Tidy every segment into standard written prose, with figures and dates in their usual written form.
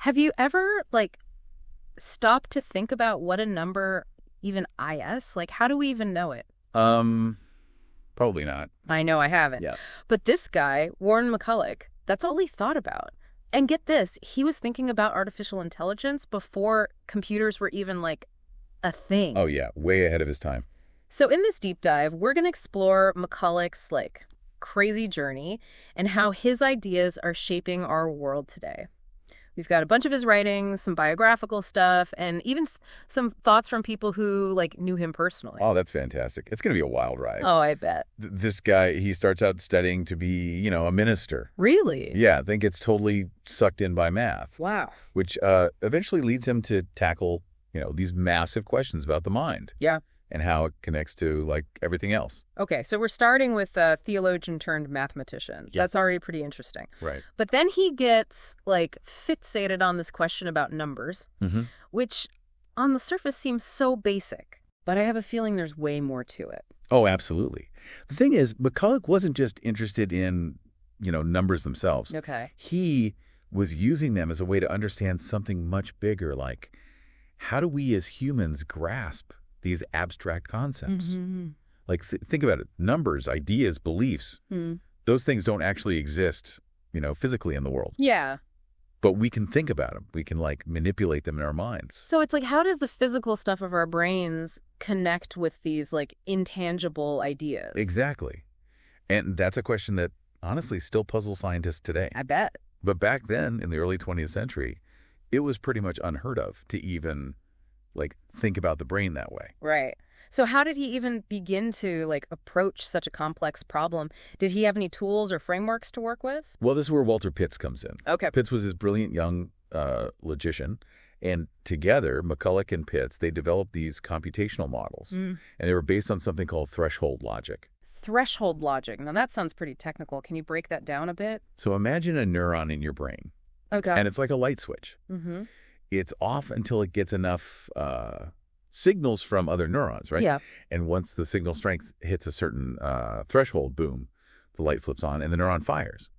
Have you ever, stopped to think about what a number even is? Like, how do we even know it? Probably not. I know I haven't. Yeah. But this guy, Warren McCulloch, that's all he thought about. And get this, he was thinking about artificial intelligence before computers were even, a thing. Oh, yeah. Way ahead of his time. So in this deep dive, we're going to explore McCulloch's, crazy journey and how his ideas are shaping our world today. We've got a bunch of his writings, some biographical stuff, and even some thoughts from people who, knew him personally. Oh, that's fantastic. It's going to be a wild ride. Oh, I bet. This guy, he starts out studying to be, a minister. Really? Yeah, then gets totally sucked in by math. Wow. Which eventually leads him to tackle, these massive questions about the mind. Yeah. And how it connects to, everything else. Okay, so we're starting with a theologian turned mathematician. Yeah. That's already pretty interesting. Right. But then he gets, fixated on this question about numbers, which on the surface seems so basic. But I have a feeling there's way more to it. Oh, absolutely. The thing is, McCulloch wasn't just interested in, numbers themselves. Okay. He was using them as a way to understand something much bigger, like how do we as humans grasp these abstract concepts? Think about it. Numbers, ideas, beliefs, those things don't actually exist, physically in the world. Yeah. But we can think about them. We can, manipulate them in our minds. So it's how does the physical stuff of our brains connect with these, intangible ideas? Exactly. And that's a question that, honestly, still puzzles scientists today. I bet. But back then, in the early 20th century, it was pretty much unheard of to even think about the brain that way. Right. So how did he even begin to approach such a complex problem? Did he have any tools or frameworks to work with? Well, this is where Walter Pitts comes in. Okay. Pitts was this brilliant young logician, and together, McCulloch and Pitts, they developed these computational models, and they were based on something called threshold logic. Threshold logic. Now that sounds pretty technical. Can you break that down a bit? So imagine a neuron in your brain. Okay. And it's like a light switch. It's off until it gets enough signals from other neurons, right? Yeah. And once the signal strength hits a certain threshold, boom, the light flips on and the neuron fires.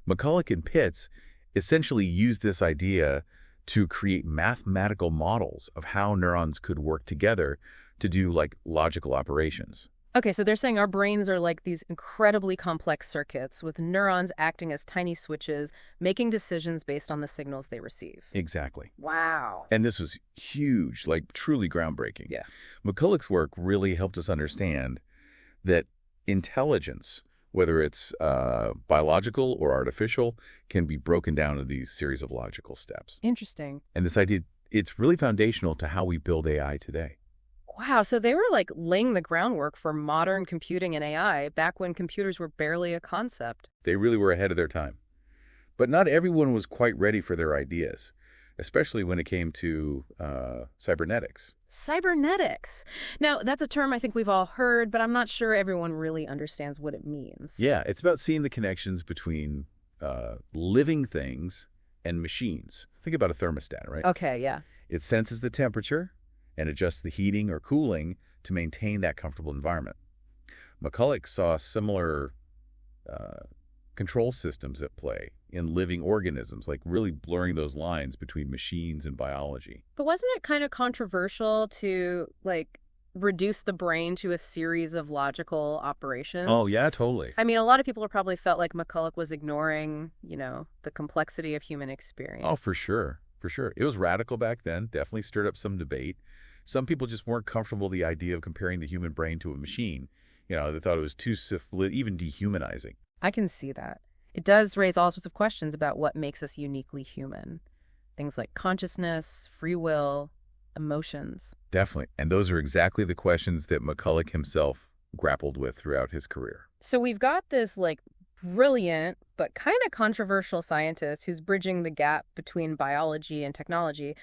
McCulloch and Pitts essentially used this idea to create mathematical models of how neurons could work together to do logical operations. Okay, so they're saying our brains are like these incredibly complex circuits with neurons acting as tiny switches, making decisions based on the signals they receive. Exactly. Wow. And this was huge, truly groundbreaking. Yeah. McCulloch's work really helped us understand that intelligence, whether it's biological or artificial, can be broken down into these series of logical steps. Interesting. And this idea, it's really foundational to how we build AI today. Wow, so they were laying the groundwork for modern computing and AI back when computers were barely a concept. They really were ahead of their time. But not everyone was quite ready for their ideas, especially when it came to cybernetics. Cybernetics. Now, that's a term I think we've all heard, but I'm not sure everyone really understands what it means. Yeah, it's about seeing the connections between living things and machines. Think about a thermostat, right? Okay, yeah. It senses the temperature and adjusts the heating or cooling to maintain that comfortable environment. McCulloch saw similar control systems at play in living organisms, really blurring those lines between machines and biology. But wasn't it kind of controversial to, reduce the brain to a series of logical operations? Oh, yeah, totally. I mean, a lot of people probably felt like McCulloch was ignoring, the complexity of human experience. Oh, for sure. For sure. It was radical back then, definitely stirred up some debate. Some people just weren't comfortable with the idea of comparing the human brain to a machine. They thought it was too even dehumanizing. I can see that. It does raise all sorts of questions about what makes us uniquely human. Things like consciousness, free will, emotions. Definitely. And those are exactly the questions that McCulloch himself grappled with throughout his career. So we've got this, brilliant but kind of controversial scientist who's bridging the gap between biology and technology.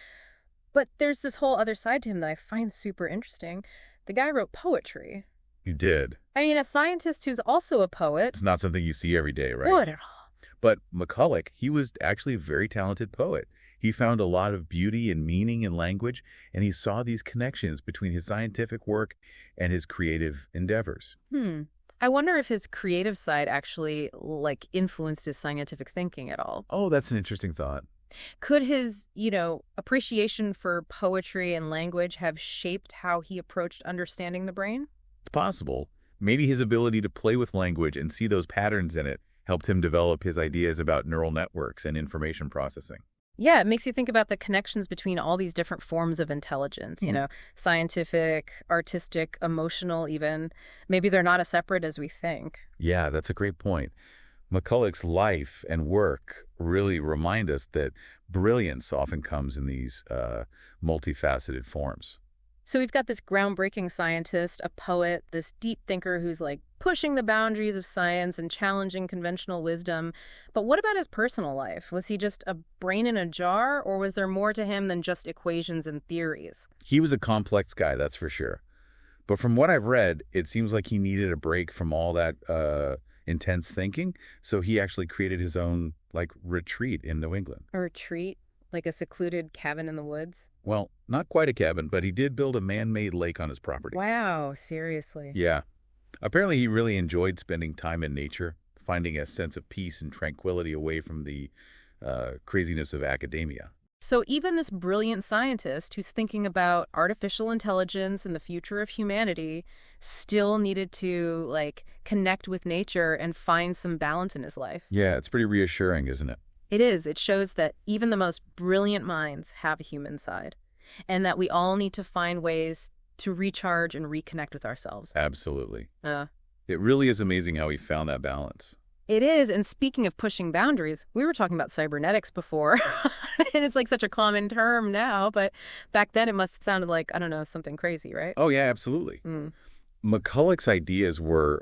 But there's this whole other side to him that I find super interesting. The guy wrote poetry. You did. I mean, a scientist who's also a poet. It's not something you see every day, right? Not at all. But McCulloch, he was actually a very talented poet. He found a lot of beauty and meaning in language, and he saw these connections between his scientific work and his creative endeavors. I wonder if his creative side actually, influenced his scientific thinking at all. Oh, that's an interesting thought. Could his, appreciation for poetry and language have shaped how he approached understanding the brain? It's possible. Maybe his ability to play with language and see those patterns in it helped him develop his ideas about neural networks and information processing. Yeah, it makes you think about the connections between all these different forms of intelligence, scientific, artistic, emotional even. Maybe they're not as separate as we think. Yeah, that's a great point. McCulloch's life and work really remind us that brilliance often comes in these multifaceted forms. So we've got this groundbreaking scientist, a poet, this deep thinker who's like pushing the boundaries of science and challenging conventional wisdom. But what about his personal life? Was he just a brain in a jar, or was there more to him than just equations and theories? He was a complex guy, that's for sure. But from what I've read, it seems like he needed a break from all that intense thinking, so he actually created his own, retreat in New England. A retreat? Like a secluded cabin in the woods? Well, not quite a cabin, but he did build a man-made lake on his property. Wow, seriously. Yeah. Apparently, he really enjoyed spending time in nature, finding a sense of peace and tranquility away from the craziness of academia. So even this brilliant scientist who's thinking about artificial intelligence and the future of humanity still needed to, connect with nature and find some balance in his life. Yeah, it's pretty reassuring, isn't it? It is. It shows that even the most brilliant minds have a human side, and that we all need to find ways to recharge and reconnect with ourselves. Absolutely. It really is amazing how he found that balance. It is. And speaking of pushing boundaries, we were talking about cybernetics before, and it's like such a common term now, but back then it must have sounded like, I don't know, something crazy, right? Oh, yeah, absolutely. McCulloch's ideas were,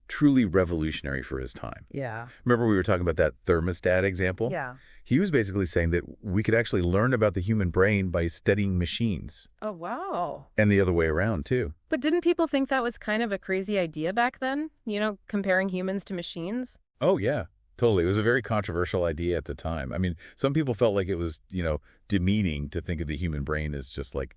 truly revolutionary for his time. Yeah. Remember we were talking about that thermostat example? Yeah. He was basically saying that we could actually learn about the human brain by studying machines. Oh, wow. And the other way around, too. But didn't people think that was kind of a crazy idea back then? Comparing humans to machines? Oh, yeah, totally. It was a very controversial idea at the time. I mean, some people felt like it was, demeaning to think of the human brain as just like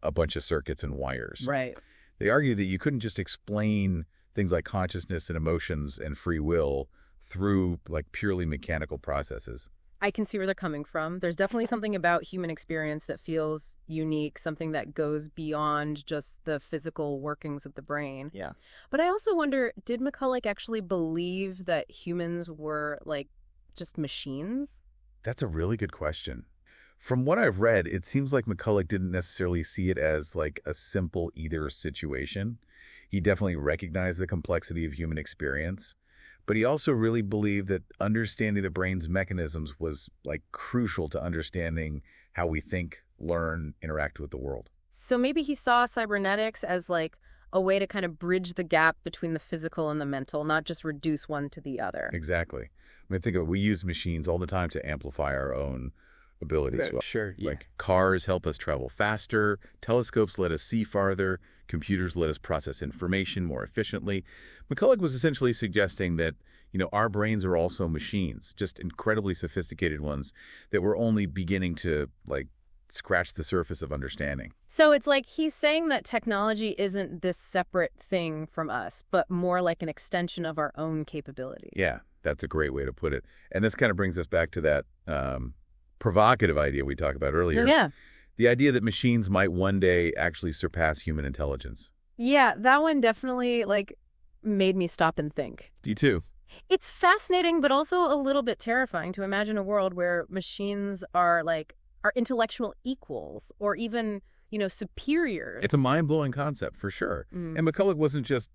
a bunch of circuits and wires. Right. They argued that you couldn't just explain things like consciousness and emotions and free will through purely mechanical processes. I can see where they're coming from. There's definitely something about human experience that feels unique, something that goes beyond just the physical workings of the brain. Yeah. But I also wonder, did McCulloch actually believe that humans were just machines? That's a really good question. From what I've read, it seems like McCulloch didn't necessarily see it as a simple either situation. He definitely recognized the complexity of human experience, but he also really believed that understanding the brain's mechanisms was crucial to understanding how we think, learn, interact with the world. So maybe he saw cybernetics as a way to kind of bridge the gap between the physical and the mental, not just reduce one to the other. Exactly. I mean, think of it. We use machines all the time to amplify our own abilities. Sure, yeah. Cars help us travel faster, telescopes let us see farther, computers let us process information more efficiently. McCulloch was essentially suggesting that, our brains are also machines, just incredibly sophisticated ones that we're only beginning to, scratch the surface of understanding. So it's he's saying that technology isn't this separate thing from us, but more like an extension of our own capability. Yeah, that's a great way to put it. And this kind of brings us back to that provocative idea we talked about earlier. Yeah. The idea that machines might one day actually surpass human intelligence. Yeah, that one definitely made me stop and think. Me too. It's fascinating, but also a little bit terrifying to imagine a world where machines are our intellectual equals or even, superiors. It's a mind-blowing concept for sure. And McCulloch wasn't just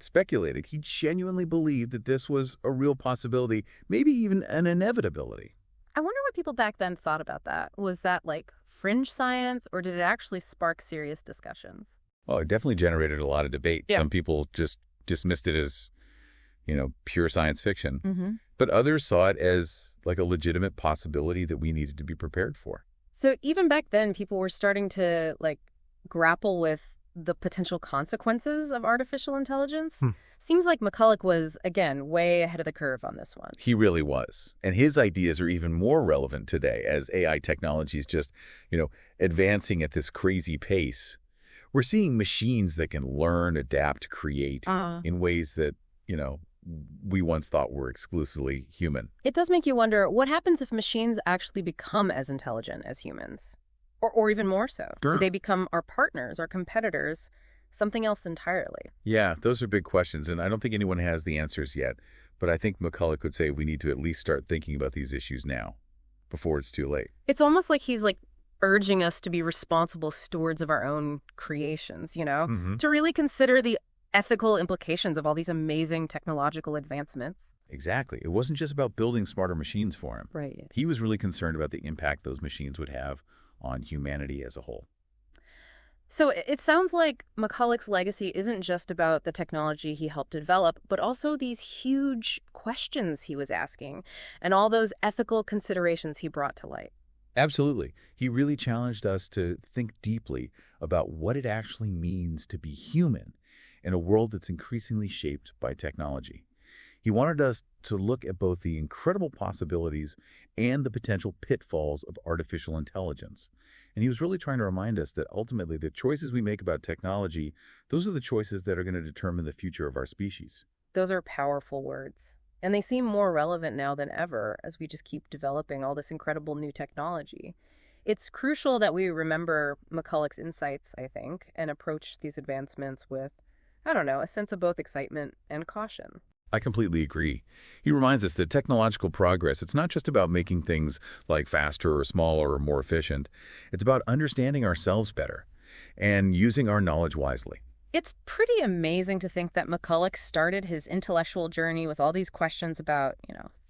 speculating. He genuinely believed that this was a real possibility, maybe even an inevitability. I wonder what people back then thought about that. Was that fringe science, or did it actually spark serious discussions? Oh, it definitely generated a lot of debate. Yeah. Some people just dismissed it as, pure science fiction. Mm-hmm. But others saw it as a legitimate possibility that we needed to be prepared for. So even back then, people were starting to grapple with the potential consequences of artificial intelligence. Seems like McCulloch was, again, way ahead of the curve on this one. He really was. And his ideas are even more relevant today as AI technology is just, advancing at this crazy pace. We're seeing machines that can learn, adapt, create in ways that, we once thought were exclusively human. It does make you wonder, what happens if machines actually become as intelligent as humans? Or even more so? Sure. Do they become our partners, our competitors, something else entirely? Yeah, those are big questions, and I don't think anyone has the answers yet. But I think McCulloch would say we need to at least start thinking about these issues now, before it's too late. It's almost like he's urging us to be responsible stewards of our own creations, to really consider the ethical implications of all these amazing technological advancements. Exactly. It wasn't just about building smarter machines for him. Right. He was really concerned about the impact those machines would have on humanity as a whole. So it sounds like McCulloch's legacy isn't just about the technology he helped develop, but also these huge questions he was asking and all those ethical considerations he brought to light. Absolutely. He really challenged us to think deeply about what it actually means to be human in a world that's increasingly shaped by technology. He wanted us to look at both the incredible possibilities and the potential pitfalls of artificial intelligence. And he was really trying to remind us that ultimately the choices we make about technology, those are the choices that are going to determine the future of our species. Those are powerful words. And they seem more relevant now than ever as we just keep developing all this incredible new technology. It's crucial that we remember McCulloch's insights, I think, and approach these advancements with, a sense of both excitement and caution. I completely agree. He reminds us that technological progress, it's not just about making things like faster or smaller or more efficient. It's about understanding ourselves better and using our knowledge wisely. It's pretty amazing to think that McCulloch started his intellectual journey with all these questions about,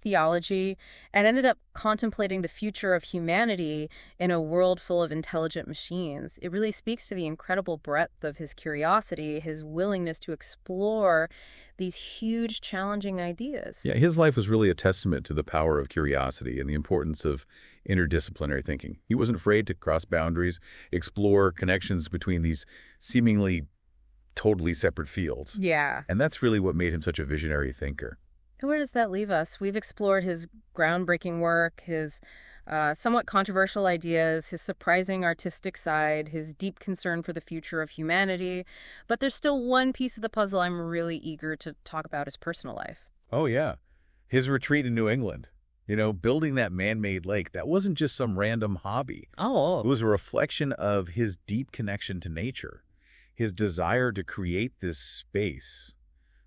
theology, and ended up contemplating the future of humanity in a world full of intelligent machines. It really speaks to the incredible breadth of his curiosity, his willingness to explore these huge, challenging ideas. Yeah, his life was really a testament to the power of curiosity and the importance of interdisciplinary thinking. He wasn't afraid to cross boundaries, explore connections between these seemingly totally separate fields. Yeah. And that's really what made him such a visionary thinker. Where does that leave us? We've explored his groundbreaking work, his somewhat controversial ideas, his surprising artistic side, his deep concern for the future of humanity. But there's still one piece of the puzzle I'm really eager to talk about: his personal life. Oh, yeah. His retreat in New England. Building that man-made lake, that wasn't just some random hobby. Oh. It was a reflection of his deep connection to nature, his desire to create this space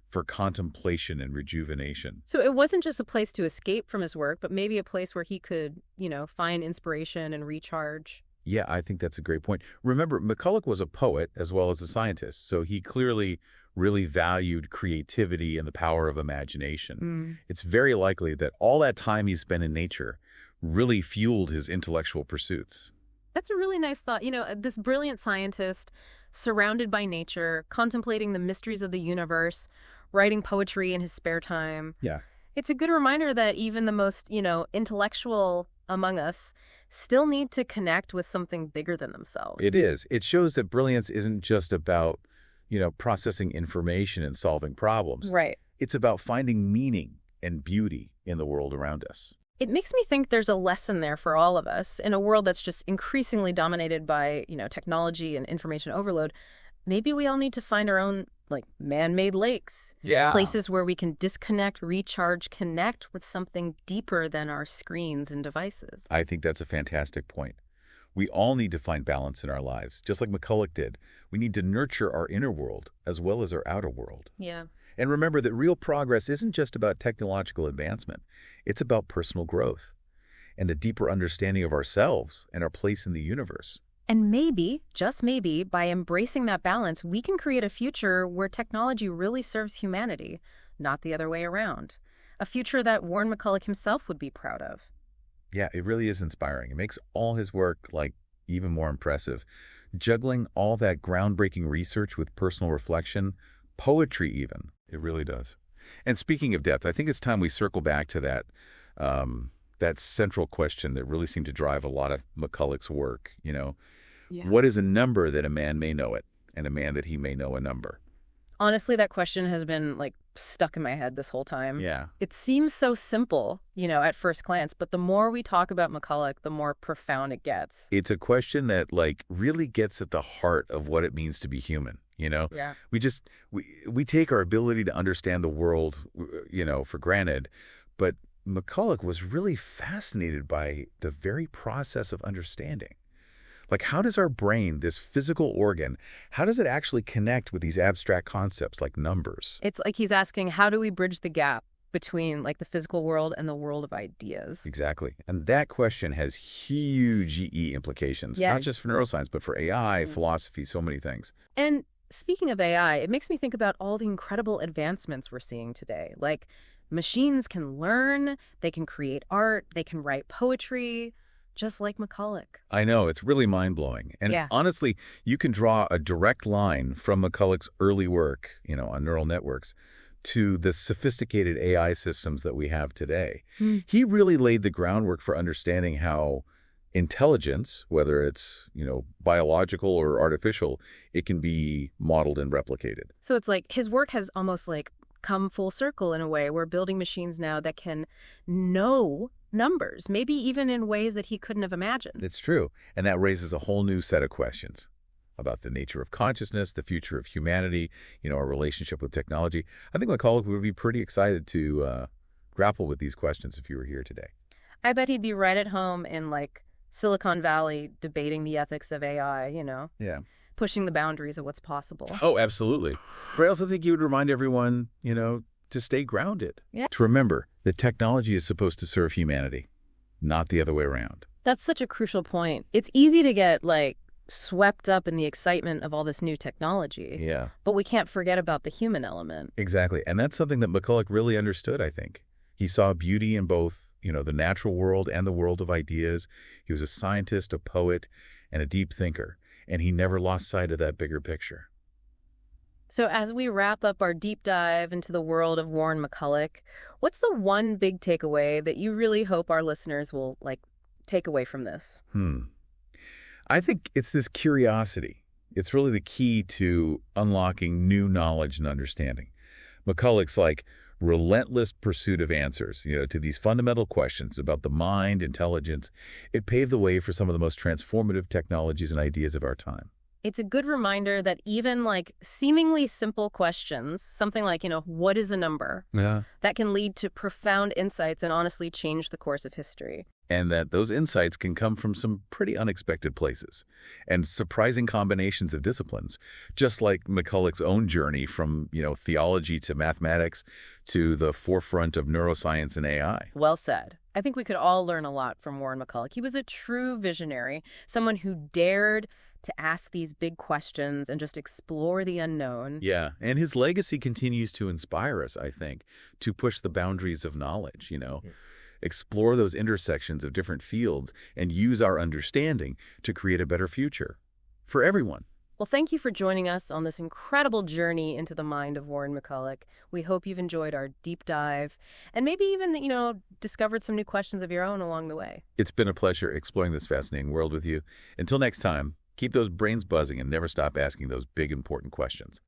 for contemplation and rejuvenation. So it wasn't just a place to escape from his work, but maybe a place where he could, find inspiration and recharge. Yeah, I think that's a great point. Remember, McCulloch was a poet as well as a scientist, so he clearly really valued creativity and the power of imagination. It's very likely that all that time he spent in nature really fueled his intellectual pursuits. That's a really nice thought. This brilliant scientist, surrounded by nature, contemplating the mysteries of the universe, writing poetry in his spare time. Yeah. It's a good reminder that even the most, intellectual among us still need to connect with something bigger than themselves. It is. It shows that brilliance isn't just about, processing information and solving problems. Right. It's about finding meaning and beauty in the world around us. It makes me think there's a lesson there for all of us in a world that's just increasingly dominated by, technology and information overload. Maybe we all need to find our own, man-made lakes. Yeah. Places where we can disconnect, recharge, connect with something deeper than our screens and devices. I think that's a fantastic point. We all need to find balance in our lives, just like McCulloch did. We need to nurture our inner world as well as our outer world. Yeah. And remember that real progress isn't just about technological advancement. It's about personal growth and a deeper understanding of ourselves and our place in the universe. And maybe, just maybe, by embracing that balance, we can create a future where technology really serves humanity, not the other way around. A future that Warren McCulloch himself would be proud of. Yeah, it really is inspiring. It makes all his work, even more impressive. Juggling all that groundbreaking research with personal reflection, poetry even. It really does. And speaking of depth, I think it's time we circle back to that central question that really seemed to drive a lot of McCulloch's work, Yeah. What is a number that a man may know it, and a man that he may know a number? Honestly, that question has been, stuck in my head this whole time. Yeah. It seems so simple, at first glance, but the more we talk about McCulloch, the more profound it gets. It's a question that, really gets at the heart of what it means to be human. you know? Yeah. We take our ability to understand the world, for granted, but McCulloch was really fascinated by the very process of understanding. Like, how does our brain, this physical organ, how does it actually connect with these abstract concepts like numbers? It's like he's asking, how do we bridge the gap between like the physical world and the world of ideas? Exactly. And that question has huge implications, Yeah. not just for neuroscience, but for AI, philosophy, so many things. And speaking of AI, it makes me think about all the incredible advancements we're seeing today. Like, machines can learn, they can create art, they can write poetry, just like McCulloch. I know, it's really mind-blowing. And Yeah. honestly, you can draw a direct line from McCulloch's early work, on neural networks, to the sophisticated AI systems that we have today. He really laid the groundwork for understanding how intelligence, whether it's, biological or artificial, it can be modeled and replicated. So it's like his work has almost like come full circle in a way. We're building machines now that can know numbers, maybe even in ways that he couldn't have imagined. It's true. And that raises a whole new set of questions about the nature of consciousness, the future of humanity, our relationship with technology. I think McCulloch would be pretty excited to grapple with these questions if you were here today. I bet he'd be right at home in like Silicon Valley debating the ethics of AI, Yeah. pushing the boundaries of what's possible. Oh, absolutely. But I also think you would remind everyone, to stay grounded. Yeah. To remember that technology is supposed to serve humanity, not the other way around. That's such a crucial point. It's easy to get like swept up in the excitement of all this new technology. Yeah. But we can't forget about the human element. Exactly. And that's something that McCulloch really understood, I think. He saw beauty in both, the natural world and the world of ideas. He was a scientist, a poet, and a deep thinker. And he never lost sight of that bigger picture. So as we wrap up our deep dive into the world of Warren McCulloch, what's the one big takeaway that you really hope our listeners will take away from this? I think it's this curiosity. It's really the key to unlocking new knowledge and understanding. McCulloch's relentless pursuit of answers, to these fundamental questions about the mind, intelligence. It paved the way for some of the most transformative technologies and ideas of our time. It's a good reminder that even seemingly simple questions, something like, what is a number? Yeah. That can lead to profound insights and honestly change the course of history. And that those insights can come from some pretty unexpected places and surprising combinations of disciplines, just like McCulloch's own journey from, theology to mathematics to the forefront of neuroscience and AI. Well said. I think we could all learn a lot from Warren McCulloch. He was a true visionary, someone who dared to ask these big questions and just explore the unknown. Yeah, and his legacy continues to inspire us, I think, to push the boundaries of knowledge, explore those intersections of different fields and use our understanding to create a better future for everyone. Well, thank you for joining us on this incredible journey into the mind of Warren McCulloch. We hope you've enjoyed our deep dive and maybe even, discovered some new questions of your own along the way. It's been a pleasure exploring this fascinating world with you. Until next time, keep those brains buzzing and never stop asking those big, important questions.